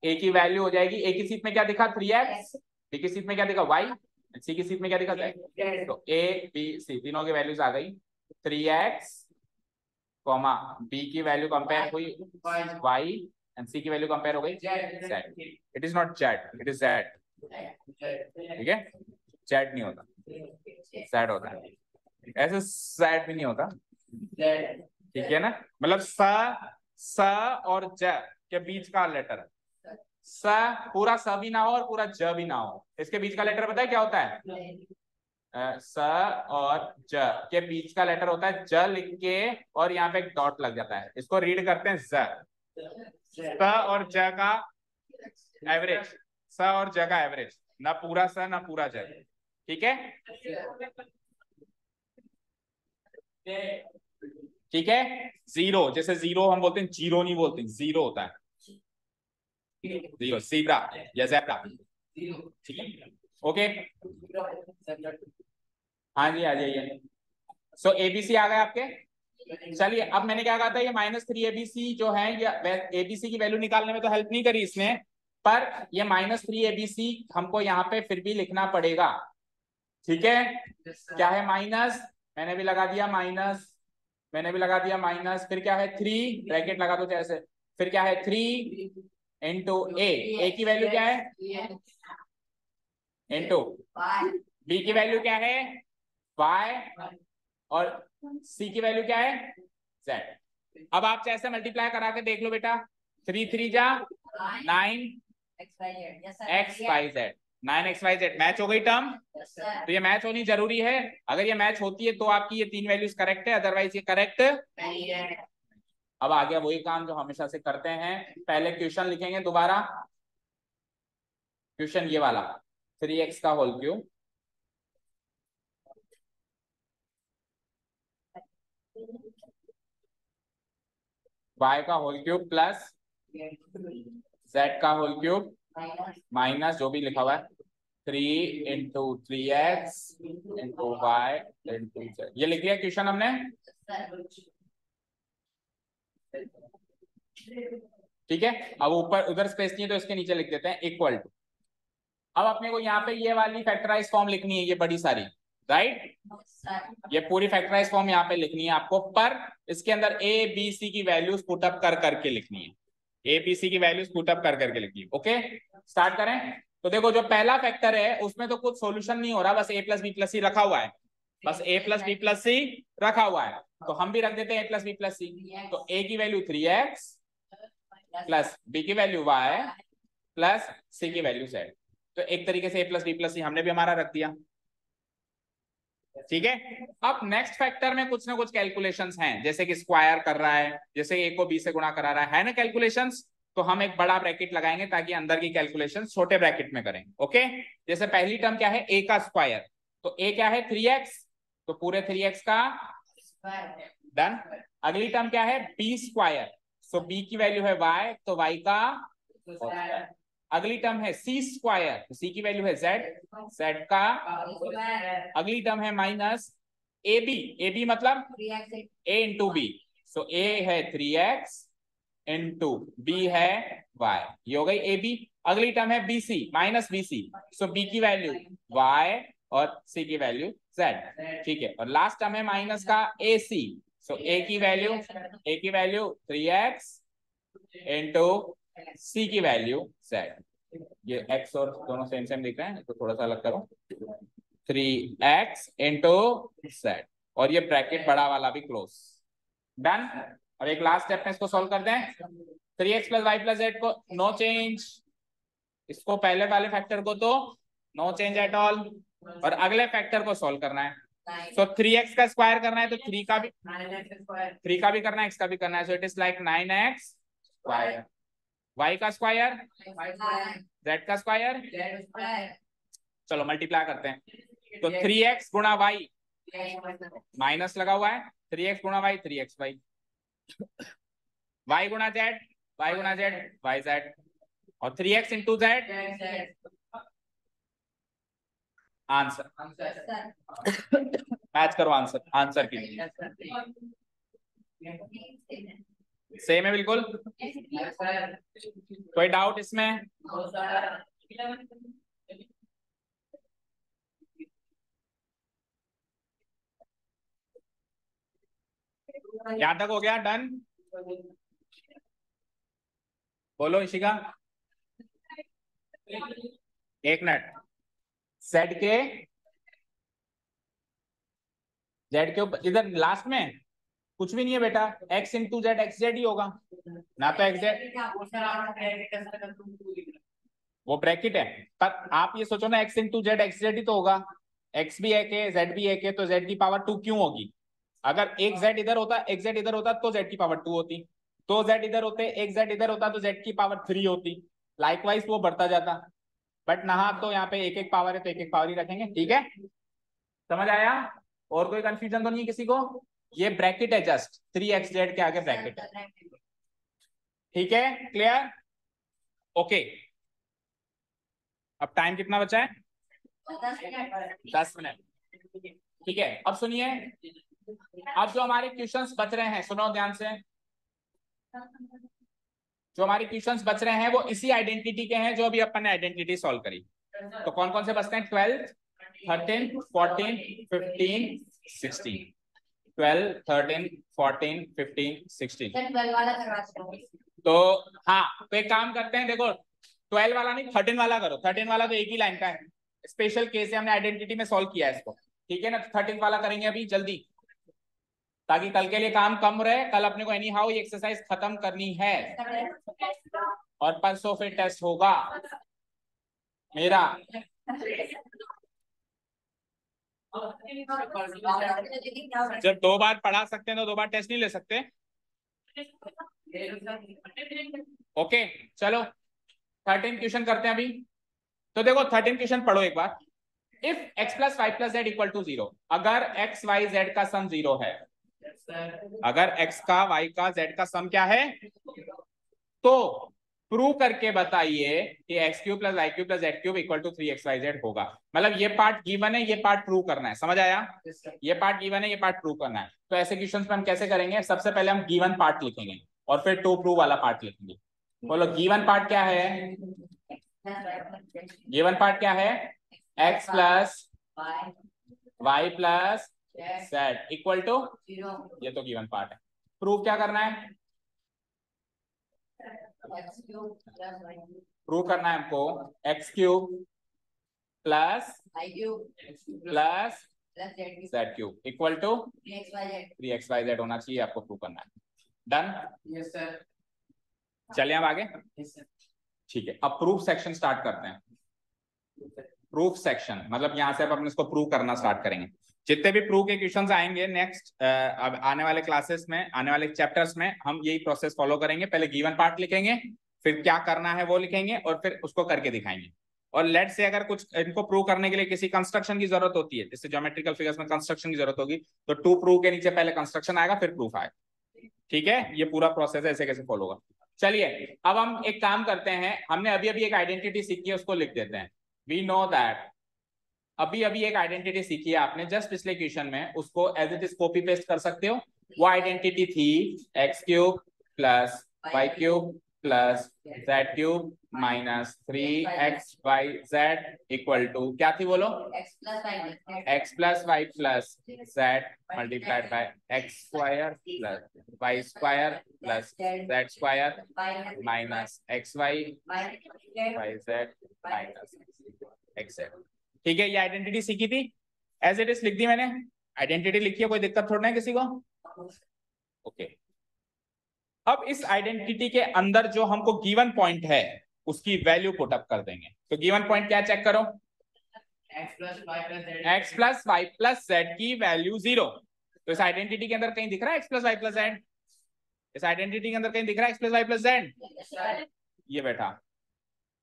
S1: ए की वैल्यू हो जाएगी, ए की सीट में क्या दिखा 3x, बी की सीट में क्या दिखा y, सी की सीट में क्या दिखा z। तो ए बी सी तीनों की वैल्यूज आ गई। 3x कॉमा बी की वैल्यू कंपेयर हुई y एंड सी की वैल्यू कंपेयर हो गई z। It is not z, it is z। ठीक है, z नहीं होता, z होता है। ऐसे z भी नहीं होता, ठीक है ना, मतलब स और ज के बीच का लेटर है, स, पूरा स भी ना हो और पूरा ज भी ना हो, इसके बीच का लेटर पता है क्या होता है? स और ज के बीच का लेटर होता है ज लिख के, और यहाँ पे एक डॉट लग जाता है, इसको रीड करते हैं ज। स और ज का एवरेज, स और ज का एवरेज, ना पूरा स ना पूरा ज। ठीक है, ठीक है। जीरो, जैसे जीरो हम बोलते हैं, जीरो नहीं बोलते, जीरो होता है जीरो, जीब्रा या ज़ेब्रा। ठीक है, ओके। हाँ जी, आ जाइए। सो एबीसी आ गए आपके। चलिए, अब मैंने क्या कहा था, ये -3 ABC जो है, ये एबीसी की वैल्यू निकालने में तो हेल्प नहीं करी इसने, पर ये -3 ABC हमको यहाँ पे फिर भी लिखना पड़ेगा। ठीक है, क्या है माइनस, मैंने भी लगा दिया माइनस, मैंने भी लगा दिया माइनस, फिर क्या है 3 ब्रैकेट लगा दो जैसे, फिर क्या है 3 इंटू ए की वैल्यू क्या है, इंटू बी की वैल्यू क्या है y, और c की वैल्यू क्या है z। अब आप जैसे मल्टीप्लाई करा के देख लो बेटा, 3 3 जा 9 x y z, 9 x y z match हो गई टर्म। तो ये मैच होनी जरूरी है, अगर ये मैच होती है तो आपकी ये 3 वैल्यूज करेक्ट है, अदरवाइज ये करेक्ट नहीं है। अब आ गया वही काम जो हमेशा से करते हैं, पहले क्वेश्चन लिखेंगे दोबारा, क्वेश्चन ये वाला, 3x का होल क्यूब y का होल क्यूब प्लस z का होल क्यूब माइनस जो भी लिखा हुआ है 3 into 3x into y into z, ये लिख दिया क्वेश्चन हमने। ठीक है, अब ऊपर उधर स्पेस नहीं है तो इसके नीचे लिख देते हैं इक्वल टू। अब अपने को यहाँ पे ये वाली फैक्टराइज फॉर्म लिखनी है, ये बड़ी सारी, राइट, ये पूरी फैक्टराइज फॉर्म यहाँ पे लिखनी है आपको, पर इसके अंदर ए बी सी की वैल्यूज पुटअप कर करके लिखनी है, ए बी सी की वैल्यूज पुटअप कर करके लिखनी है। ओके, स्टार्ट करें। तो देखो, जो पहला फैक्टर है उसमें तो कुछ सॉल्यूशन नहीं हो रहा, बस a प्लस बी प्लस सी रखा हुआ है, बस a प्लस बी प्लस सी रखा हुआ है, तो हम भी रख देते हैं a प्लस बी प्लस सी। तो a की वैल्यू 3x प्लस b की वैल्यू y प्लस c की वैल्यू z, तो एक तरीके से a प्लस बी प्लस सी हमने भी हमारा रख दिया। ठीक है, अब नेक्स्ट फैक्टर में कुछ ना कुछ कैलकुलेशंस हैं, जैसे कि स्क्वायर कर रहा है, जैसे a को b से गुणा करा रहा है ना कैलकुलेशंस, तो हम एक बड़ा ब्रैकेट लगाएंगे ताकि अंदर की कैलकुलेशन छोटे ब्रैकेट में करें। ओके, जैसे पहली टर्म क्या है, a का स्क्वायर, तो a क्या है 3x, तो पूरे 3x का डन। अगली टर्म क्या है b स्क्वायर, सो b की वैल्यू है y, तो y का। अगली टर्म है c स्क्वायर, तो c की वैल्यू है z का। अगली टर्म है माइनस ab मतलब a into b, so a है 3x इंटू बी है y, ये हो गई ए बी। अगली टर्म है bc माइनस bc, सो b की वैल्यू y और c की वैल्यू z। ठीक है, और लास्ट टर्म है माइनस का ac, सो a की वैल्यू 3x इंटू c की वैल्यू z। ये x और दोनों सेम सेम दिख रहे हैं, तो थोड़ा सा अलग करो, 3x इंटू z, और ये ब्रैकेट बड़ा वाला भी क्लोज, डन। और एक लास्ट स्टेप में इसको सॉल्व कर दें, 3x plus y plus z को नो चेंज, इसको पहले वाले फैक्टर को तो नो चेंज एट ऑल, और अगले फैक्टर को सॉल्व करना है। सो 3x का स्क्वायर करना है तो 3 का भी करना है, x का भी करना है, so it is like 9x square, y का स्क्वायर z का स्क्वायर, चलो मल्टीप्लाई करते हैं, तो 3x गुणा y, माइनस लगा हुआ है, 3x गुणा y 3xy, y गुणा z yz, और 3x into z, answer. Match करो आंसर की, सेम है बिल्कुल, कोई डाउट इसमें? यहाँ तक हो गया, डन? बोलो इशिका, एक मिनट, जेड के ऊपर इधर लास्ट में कुछ भी नहीं है बेटा, x into z x z ही होगा ना, तो एक्स जेड वो ब्रैकेट है। पर आप ये सोचो ना, x into z x z ही तो होगा, x भी एक है z भी एक है, तो z की पावर 2 क्यों होगी? अगर एक z इधर होता, एक z इधर होता तो z की पावर 2 होती, दो z इधर होते, एक z इधर होता तो z की पावर 3 होती, लाइकवाइज वो बढ़ता जाता। बट ना, तो यहाँ पे एक एक पावर है तो एक एक पावर ही रखेंगे। ठीक है, समझ आया? और कोई कंफ्यूजन तो नहीं है किसी को? ये ब्रैकेट है, जस्ट 3x z के आगे ब्रैकेट है। ठीक है, क्लियर? ओके, अब टाइम कितना बचा है? 10 मिनट। ठीक है, अब सुनिए, अब जो हमारे क्वेश्चंस बच रहे हैं, सुनो ध्यान से, जो हमारे क्वेश्चंस बच रहे हैं वो इसी आइडेंटिटी के हैं जो अभी अपन ने आइडेंटिटी सॉल्व करी। तो कौन कौन से बचते हैं? 12, 13, 14, 15, 16। 12, 13, 14, 15, 16। तो हाँ, तो एक काम करते हैं, देखो 12 वाला नहीं 13 वाला करो। 13 वाला तो एक ही लाइन का है, स्पेशल केस है, हमने आइडेंटिटी में सॉल्व किया है इसको। ठीक है ना, 13 वाला करेंगे अभी जल्दी, ताकि कल के लिए काम कम रहे। कल अपने को एनी हाउ ये एक्सरसाइज खत्म करनी है और परसों फिर टेस्ट होगा मेरा। जब 2 बार पढ़ा सकते हैं तो 2 बार टेस्ट नहीं ले सकते। ओके, चलो 13 क्वेश्चन करते हैं अभी। तो देखो 13 क्वेश्चन पढ़ो एक बार। If x plus y plus z equal to 0, अगर x y z का सम 0 है, अगर x का y का z का सम क्या है, तो प्रूव करके बताइए कि x cube plus y cube plus z cube equal to 3xyz होगा। मतलब ये पार्ट गिवन है, ये पार्ट प्रूव करना है। समझ आया? ये पार्ट गिवन है, ये पार्ट प्रूव करना है। तो ऐसे क्वेश्चंस में हम कैसे करेंगे? सबसे पहले हम गिवन पार्ट लिखेंगे और फिर टू प्रूव वाला पार्ट लिखेंगे। बोलो गिवन पार्ट क्या है? गिवन पार्ट क्या है? x plus y plus z equal to, ये तो गिवन पार्ट है। प्रूव क्या करना है? प्रूव करना है हमको x cube plus plus z cube equal to 3xyz होना चाहिए, आपको प्रूव करना है। डन? Yes sir. चलिए अब आगे। ठीक है, अब प्रूफ सेक्शन स्टार्ट करते हैं। प्रूफ सेक्शन मतलब यहाँ से अब अपन इसको प्रूव करना स्टार्ट करेंगे। जितने भी प्रूफ के क्वेश्चंस आएंगे नेक्स्ट अब आने वाले क्लासेस में, आने वाले चैप्टर्स में हम यही प्रोसेस फॉलो करेंगे। पहले गिवन पार्ट लिखेंगे, फिर क्या करना है वो लिखेंगे और फिर उसको करके दिखाएंगे। और लेट से अगर कुछ इनको प्रूव करने के लिए किसी कंस्ट्रक्शन की जरूरत होती है, जैसे ज्योमेट्रिकल फिगर्स में कंस्ट्रक्शन की जरूरत होगी, तो टू प्रूव के नीचे पहले कंस्ट्रक्शन आएगा फिर प्रूफ आएगा। ठीक है, ये पूरा प्रोसेस है, ऐसे कैसे फॉलो होगा। चलिए अब हम एक काम करते हैं, हमने अभी अभी एक आइडेंटिटी सीखी है, उसको लिख देते हैं। वी नो दैट, अभी अभी एक आइडेंटिटी सीखी है आपने जस्ट पिछले क्वेश्चन में, उसको as it is copy paste कर सकते हो। वो आइडेंटिटी थी x cube plus y cube plus z cube minus 3xyz equal to क्या थी बोलो? x plus y plus z multiplied by x square plus y square plus z square minus x y z minus x z. ठीक है, ये identity सीखी थी, as it is लिख दी मैंने। आइडेंटिटी लिखी है, कोई दिक्कत थोड़ा है किसी को? ओके, अब इस आइडेंटिटी के अंदर जो हमको गिवन पॉइंट है उसकी वैल्यू पुट अप कर देंगे। तो गिवन पॉइंट क्या चेक करो? x plus y plus z की वैल्यू 0। तो इस आइडेंटिटी के अंदर कहीं दिख रहा है x plus y plus z? इस आइडेंटिटी के अंदर कहीं दिख रहा है x plus y plus z? ये बैठा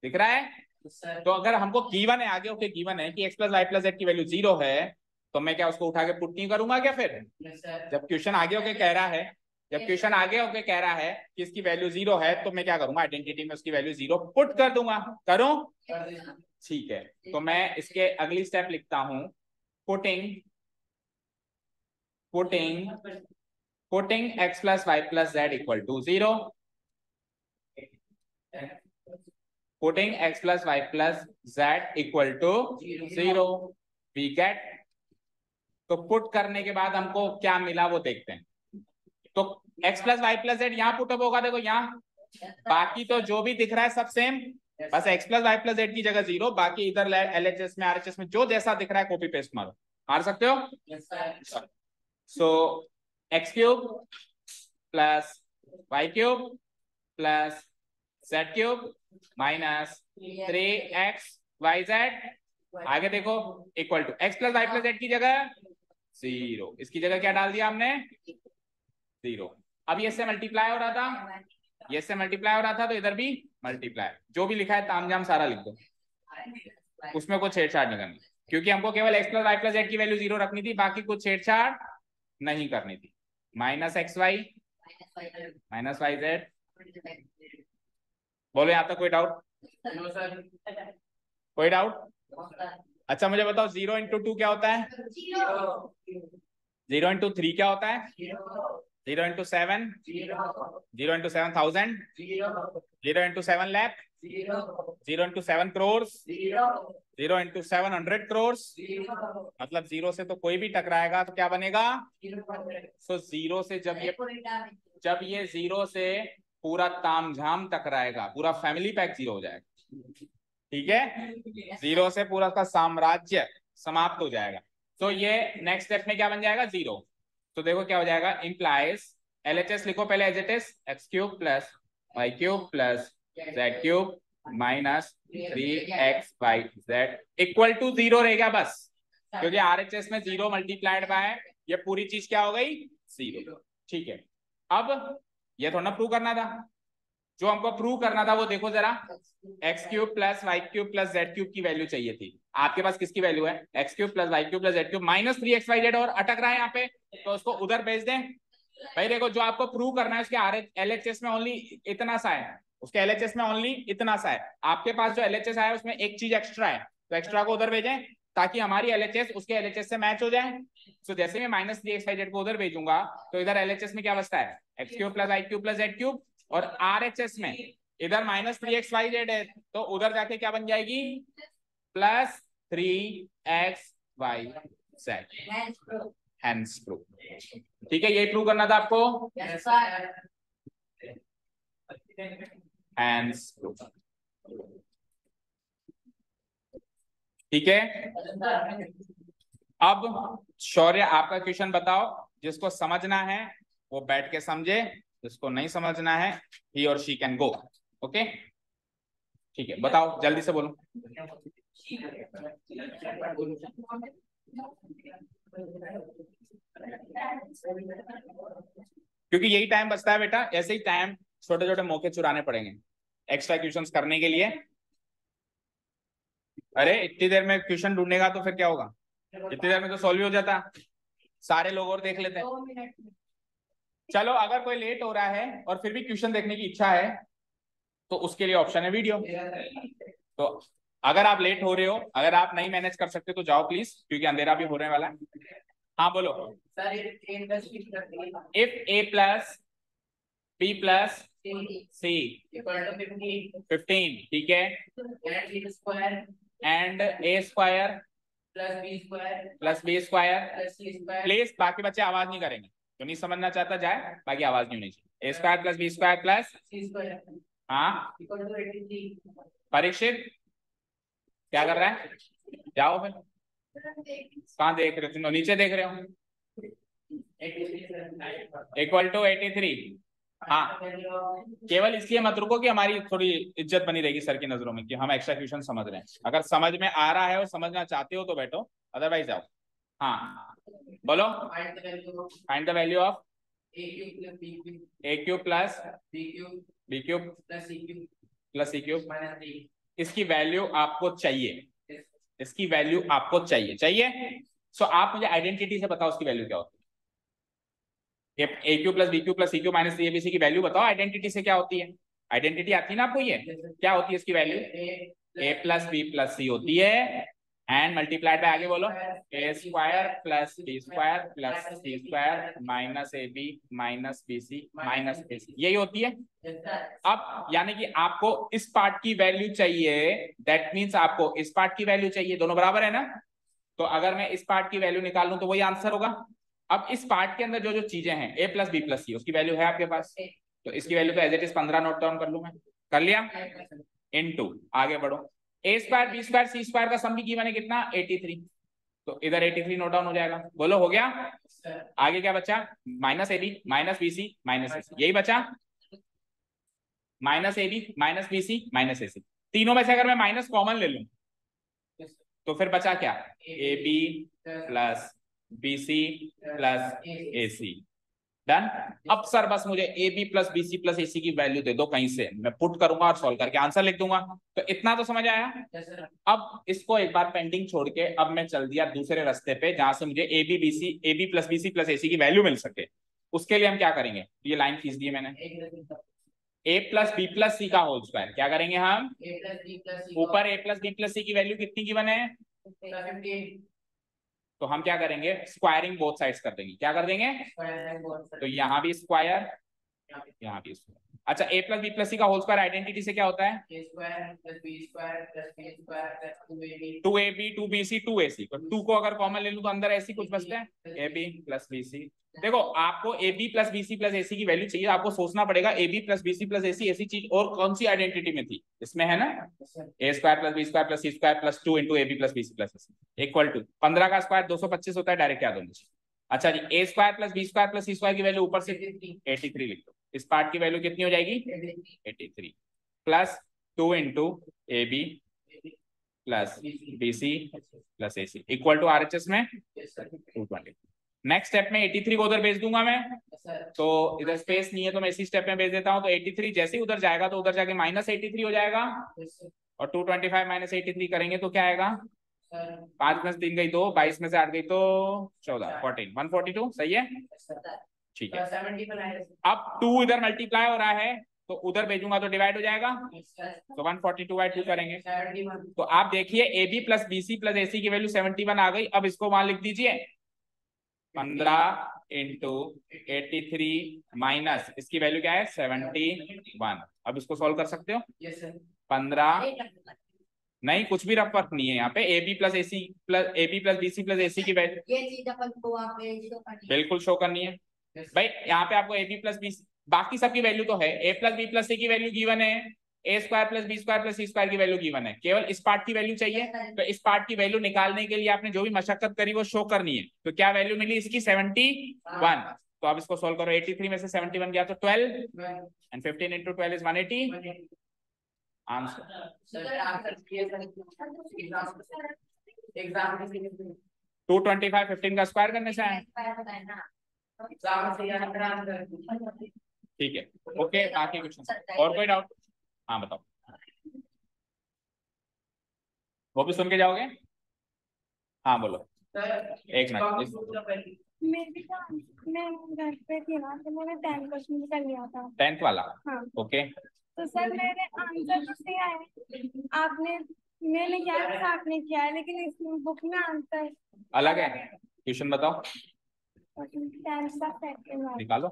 S1: दिख रहा है। तो अगर हमको गिवन है आगे, ओके गिवन है कि x plus y plus z की वैल्यू 0 है, तो मैं क्या उसको उठा के पुट नहीं करूंगा क्या? फिर जब क्वेश्चन आगे होके कह रहा है, जब क्वेश्चन आगे होके कह रहा है कि इसकी वैल्यू 0 है, तो मैं क्या करूंगा? आइडेंटिटी में उसकी वैल्यू 0 पुट कर दूंगा। करूं? ठीक है, तो मैं इसके अगली स्टेप लिखता हूं, putting x plus y plus z equal to 0, putting x plus y plus z equal to 0, we get. तो पुट करने के बाद हमको क्या मिला वो देखते हैं। तो x plus y plus z यहाँ पुट अप होगा, देखो यहाँ, बाकी तो जो भी दिख रहा है सब सेम, बस x plus y plus z की जगह 0, बाकी इधर LHS में RHS में जो जैसा दिख रहा है कॉपी पेस्ट मारो, मार सकते हो। So x cube plus y cube plus z cube minus 3xyz आगे देखो equal to x plus y plus z की जगह 0, इसकी जगह क्या डाल दिया हमने 0। अब ये से मल्टीप्लाई हो रहा था, ये से मल्टीप्लाई हो रहा था, तो इधर भी मल्टीप्लाई, जो भी लिखा है तामझाम सारा लिख दो, उसमें कुछ छेड़छाड़ नहीं करनी, क्योंकि हमको केवल x plus y plus z की वैल्यू 0 रखनी थी, बाकी कुछ छेड़छाड़ नहीं करनी थी। Minus x y minus y z, बोलो यहाँ तक कोई डाउट? कोई डाउट? अच्छा मुझे बताओ 0 इंटू 2 क्या होता है? 0 इंटू 3 क्या होता है? 0 into 7, 0 into 7,000, 0 into 7 lakh, 0 into 7 crore, 0 into 700 crore, मतलब 0 से तो कोई भी टकराएगा तो क्या बनेगा? सो 0 से जब ये 0 से पूरा तामझाम टकराएगा, पूरा फैमिली पैक 0 हो जाएगा, ठीक है? 0 से पूरा का साम्राज्य समाप्त हो जाएगा। तो ये नेक्स्ट स्टेप में क्या बन जाएगा? 0। तो देखो क्या हो जाएगा, इंप्लाइज LHS लिखो पहले as it is, x cube plus y cube plus z cube minus 3xyz equal to 0 रहेगा बस, क्योंकि RHS में 0 मल्टीप्लाइड बाय ये पूरी चीज क्या हो गई? 0। ठीक है, अब ये थोड़ा प्रूव करना था, जो हमको प्रूव करना था वो देखो जरा, x cube plus y cube plus z cube की वैल्यू चाहिए थी। आपके पास किसकी वैल्यू है? X cube plus y cube plus z cube minus 3xyz, और अटक रहा है यहाँ पे, तो उसको उधर भेज दें। भाई देखो, जो आपको प्रूव करना है उसके LHS में ओनली इतना सा है, उसके LHS में ओनली इतना सा है। आपके पास जो LHS आया उसमें एक चीज एक्स्ट्रा है, तो एक्स्ट्रा को उधर भेजें ताकि हमारी LHS उसके LHS से मैच हो जाए। तो जैसे मैं माइनस 3xyz को उधर भेजूंगा तो इधर LHS में क्या बचता है? X cube plus y cube plus z cube, और RHS में इधर माइनस 3xyz है, तो उधर जाके क्या बन जाएगी? Plus 3xyz। Hence proof. ठीक है, यही प्रूव करना था आपको। हैंस प्रूफ, ठीक है। अब शौर्य आपका क्वेश्चन बताओ, जिसको समझना है वो बैठ के समझे, जिसको नहीं समझना है ही और शी कैन गो। ओके ठीक है, बताओ जल्दी से बोलो। क्योंकि यही टाइम बचता है बेटा, ऐसे ही टाइम छोटे छोटे मौके चुराने पड़ेंगे एक्स्ट्रा क्वेश्चंस करने के लिए। अरे इतनी देर में क्वेश्चन ढूंढेगा तो फिर क्या होगा? इतनी देर में तो सॉल्व हो जाता, सारे लोग और देख लेते हैं। चलो अगर कोई लेट हो रहा है और फिर भी क्वेश्चन देखने की इच्छा है तो उसके लिए ऑप्शन है वीडियो। तो अगर आप लेट हो रहे हो, अगर आप नहीं मैनेज कर सकते तो जाओ प्लीज, क्योंकि अंधेरा भी होने वाला है। हाँ बोलो। If a plus b plus c 15, ठीक है, and a square plus b square, please बाकी बच्चे आवाज नहीं करेंगे, जो नहीं समझना चाहता जाए, बाकी आवाज नहीं होनी चाहिए। a square plus b square plus, हाँ परीक्षित क्या कर रहा है? जाओ फिर, कहाँ देख रहे हो तुम? नीचे देख रहे हो। Equal to 83। हाँ केवल इसलिए मत रुको कि हमारी थोड़ी इज्जत बनी रहेगी सर की नजरों में कि हम एक्स्ट्रा क्वेश्चन समझ रहे हैं। अगर समझ में आ रहा है और समझना चाहते हो तो बैठो, अदरवाइज जाओ। हाँ बोलो। Find the value of a cube plus b cube plus c cube. इसकी वैल्यू आपको चाहिए, इसकी वैल्यू आपको चाहिए। सो आप मुझे आइडेंटिटी से बताओ उसकी वैल्यू क्या होती है। A cube plus b cube plus c cube minus c abc की वैल्यू बताओ आइडेंटिटी से क्या होती है। आइडेंटिटी आती है ना आपको, ये क्या होती है इसकी value? A plus b plus c होती है, एंड मल्टीप्लाइड बाय, आगे बोलो, a square plus b square plus c square minus a b minus b c minus a c, यही होती है। अब यानी कि आपको इस पार्ट की वैल्यू चाहिए, दैट मीन्स आपको इस पार्ट की वैल्यू चाहिए, दोनों बराबर है ना। तो अगर मैं इस पार्ट की वैल्यू निकाल लूं तो वही आंसर होगा। अब इस पार्ट के अंदर जो जो चीजें हैं a plus b plus c, उसकी वैल्यू है आपके पास, तो इसकी वैल्यू तो as it is 15 note down कर लूं मैं, कर लिया। इनटू, आगे बढ़ो, a square b square c square का सम भी गिवन है कितना? 83, तो इधर 83 नोट डाउन हो जाएगा। बोलो हो गया। आगे क्या बचा? Minus a b minus b c minus a c, यही बचा। Minus a b minus b c minus a c, तीनों में से अगर मैं माइनस कॉमन ले लूं तो फिर बचा क्या, a b plus b c plus a c. Done. अब सर बस मुझे a b plus b c plus a c की वैल्यू दे दो कहीं से, मैं पुट करूंगा और सॉल्व करके आंसर लिख दूंगा। तो इतना तो समझ आया। अब इसको एक बार पेंडिंग छोड़ के अब मैं चल दिया दूसरे रास्ते पे जहां से मुझे a b plus b c plus a c की वैल्यू मिल सके। उसके लिए हम क्या करेंगे, ये लाइन खींच दी है मैंने, ए प्लस बी प्लस सी का होल स्क्वायर। क्या करेंगे हम, ऊपर ए प्लस बी प्लस सी की वैल्यू कितनी गिवन है, तो हम क्या करेंगे, स्क्वायरिंग बोथ साइड्स कर देंगे। क्या कर देंगे, तो यहाँ भी स्क्वायर यहाँ भी स्क्वायर। अच्छा, a plus b plus c का होल स्क्वायर आइडेंटिटी से क्या होता है, two a b two b c two a c. Two को अगर कॉमन ले लूं तो अंदर ऐसी कुछ बचता है, a b plus b c. देखो आपको a b plus b c plus a c की वैल्यू चाहिए, आपको सोचना पड़ेगा a b plus b c plus a c ऐसी चीज और कौन सी आइडेंटिटी में थी, इसमें है ना, a square plus b square plus c square plus 2 into a b plus b c plus a c equal to 15 का स्क्वायर 225 होता है, डायरेक्ट याद होना चाहिए। अच्छा जी, a square plus b square plus c square की वैल्यू ऊपर से 83 लिख दो। इस पार्ट की वैल्यू कितनी हो जाएगी, 83 plus 2 into a b plus b c plus a c equal to RHS में 220। नेक्स्ट स्टेप में 83 को उधर भेज दूंगा मैं, तो इधर स्पेस नहीं है तो मैं इसी स्टेप में भेज देता हूं। तो 83 जैसे ही उधर जाएगा तो उधर जाके माइनस 83 हो जाएगा, और 225 माइनस 83 करेंगे तो क्या आएगा, 5 में से 3 गई 2, 22 में से 8 गई तो 14, 14 142। सही है, ठीक है। अब 2 इधर मल्टीप्लाई हो रहा है तो उधर भेजूंगा तो डिवाइड हो जाएगा, तो 142/2 करेंगे। तो आप देखिए a b plus b c plus a c की वैल्यू 71 आ गई। अब इसको वहां लिख दीजिए, 15 इंटू 83 माइनस इसकी वैल्यू क्या है 71। अब इसको सॉल्व कर सकते हो, 15 नहीं, कुछ भी रफ फर्क नहीं है यहाँ पे, a b plus b c plus a c की वैल्यू
S2: ये चीज अपन को वहाँ पे
S1: बिल्कुल शो करनी है भाई। यहाँ पे आपको ए बी प्लस बी, बाकी सबकी वैल्यू तो है, a plus b plus c की वैल्यू गिवन है, a square plus b square plus c square की वैल्यू गिवन है, केवल इस पार्ट की वैल्यू चाहिए। तो इस पार्ट की वैल्यू निकालने के लिए आपने जो भी मशक्कत करी वो शो करनी है। तो क्या वैल्यू मिली इसकी 71। तो अब इसको सोल्व करो, 83 में से 71 गया तो 12 एंड 15 इंटू 12 इज 180 आंसर। 225 15 का स्क्वायर करने से आया, ठीक है। ओके, बाकी कुछ और कोई डाउट, हाँ बताओ, वो भी सुन के जाओगे, हाँ बोलो। एक मिनट,
S3: मैं घर पे थी ना तो मैंने 10 क्वेश्चन कर लिया था,
S1: 10th वाला,
S3: हाँ।
S1: ओके।
S3: तो सर मेरे आंसर तो सही आए, आपने मैंने क्या आपने किया है, लेकिन इस बुक में आंसर
S1: अलग है। क्वेश्चन बताओ,
S3: 10th का सेकंड वाला
S1: निकालो।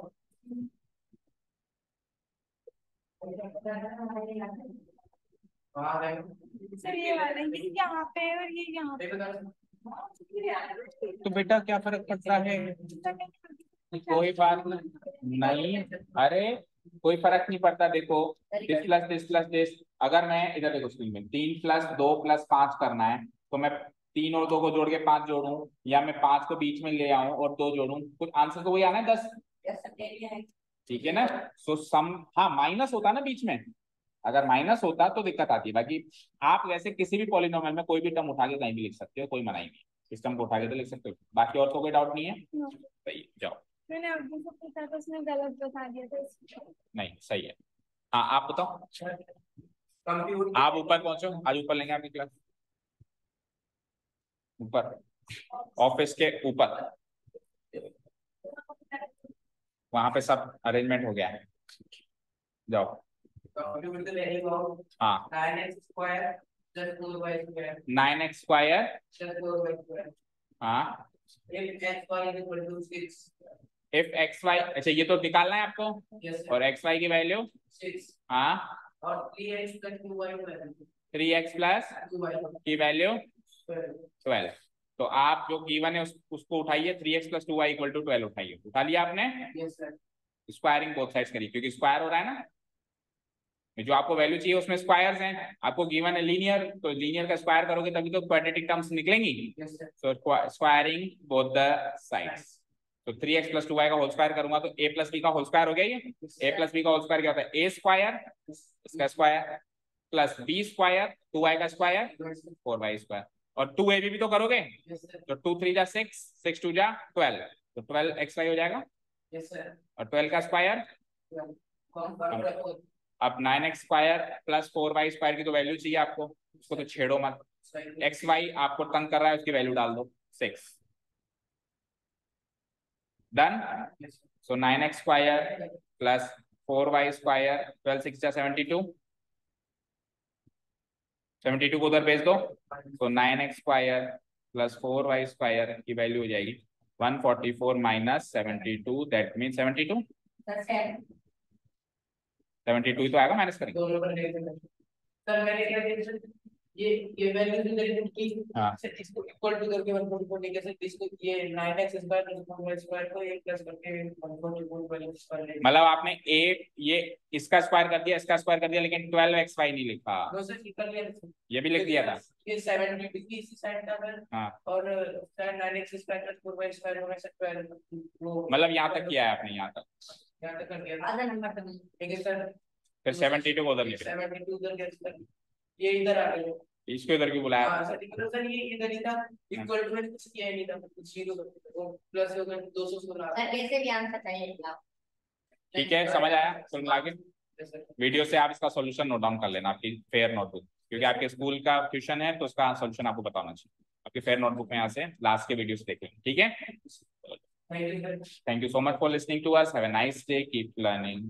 S3: सर ये वाला, ये यहाँ पे और ये यहाँ पे।
S1: तो बेटा क्या फर्क पड़ता है, कोई बात नहीं, अरे कोई फर्क नहीं पड़ता। देखो दिस प्लस दिस, अगर मैं इधर देखो स्क्रीन में 3 प्लस 2 प्लस 5 करना है तो मैं 3 और 2 को जोड़ के 5 जोड़ूं, या मैं 5 को बीच में ले आऊं और 2 जोड़ूं, कुछ आंसर तो वही आना है 10, ठीक है ना। सो सम, हाँ माइनस होता ना बीच में, अगर माइनस होता तो दिक्कत आती है। बाकी आप वैसे किसी भी पॉलिनोमियल में कोई भी टर्म उठा के कहीं भी लिख सकते हो, कोई मनाही नहीं, इस टर्म को उठा के तो लिख सकते हो। बाकी और तो कोई डाउट नहीं है, सही जाओ।
S3: मैंने अब्बू से पूछा था, उसने गलत बता दिया था।
S1: नहीं सही है, हाँ आप बताओ। आप ऊपर पहुंचो, आज ऊपर लेंगे आपकी क्लास, ऊपर ऑफिस के ऊपर, वहां पे सब अरेंजमेंट हो गया है, जाओ। हाँ 9x स्क्वायर, हाँ इफ एक्स वाई, अच्छा ये तो निकालना है आपको, और एक्स वाई की वैल्यू, हाँ, और 3x प्लस की वैल्यू 12। तो आप जो गिवन है उसको उठाइए, 3x plus 2y equal to 12 उठाइए। उठा लिया आपने, स्क्वायरिंग बोथ साइड्स करिए क्योंकि स्क्वायर हो रहा है ना, जो आपको वैल्यू चाहिए उसमें स्क्वायर्स हैं। आपको गिवन है लीनियर, तो लीनियर का स्क्वायर करोगे तभी तो क्वाड्रेटिक टर्म्स निकलेंगी। तो स्क्वायरिंग बोथ द साइड्स, तो 3x प्लस 2y का होल स्क्वायर करूंगा तो a प्लस बी का होल स्क्वायर हो गया। ये a प्लस बी का होल स्क्वायर क्या होता है, a स्क्वायर इसका square plus b square 2y का स्क्वायर 4y स्क्वायर, और 2ab भी तो करोगे, तो 2 3 जा 6, 6 2 जा 12, तो 12xy हो जाएगा और 12 का स्क्वायर। अब 9x square plus 4y square की तो वैल्यू चाहिए आपको, उसको तो छेड़ो मत, xy आपको तंग कर रहा है उसकी वैल्यू डाल दो 6, डन। सो 9x square plus 4y square 12 6 जा 72, 72 को उधर भेज दो, तो 9x square plus 4y square की वैल्यू हो जाएगी 144 माइनस 72, दैट मीन 72 ही तो आएगा, माइनस करेंगे।
S2: सर मैंने ये वैल्यू की इसको इक्वल टू करके 144 लेके से इसको ये 9x square plus 4y square को एक प्लस करके 144 वैल्यू स्क्वायर
S1: मतलब आपने ये इसका स्क्वायर कर दिया, इसका स्क्वायर कर दिया, लेकिन 12xy नहीं लिखा।
S2: नो सर कर लिया,
S1: ये भी लिख दिया था,
S2: ये 70 डिग्री इसी साइड का है।
S1: हाँ,
S2: और 9x square plus 4y square होगा सर 12,
S1: मतलब यहाँ तक किया है आपने, यहाँ तक
S2: कर दिया आधा नंबर तक। ठीक है सर,
S1: फिर 72 को उधर लिख
S2: 72 उधर गया, ये इधर आ गया,
S1: इसको इधर क्यों बुलाया?
S2: हां सर ये इधर ही था, इक्वल टू में कुछ किया ही नहीं था, जीरो प्लस हो गया 216।
S4: सर कैसे भी आंसर चाहिए आप?
S1: ठीक है, समझ आया कुल मिला के। वीडियो से आप इसका सॉल्यूशन नोट डाउन कर लेना आपकी फेयर नोटबुक, क्योंकि आपके स्कूल का क्वेश्चन है तो उसका सॉल्यूशन आपको बताना चाहिए, आपकी फेयर नोटबुक में यहाँ से लास्ट के वीडियो से देख लेंगे। ठीक है, thank you so much for listening to us, have a nice day, keep learning.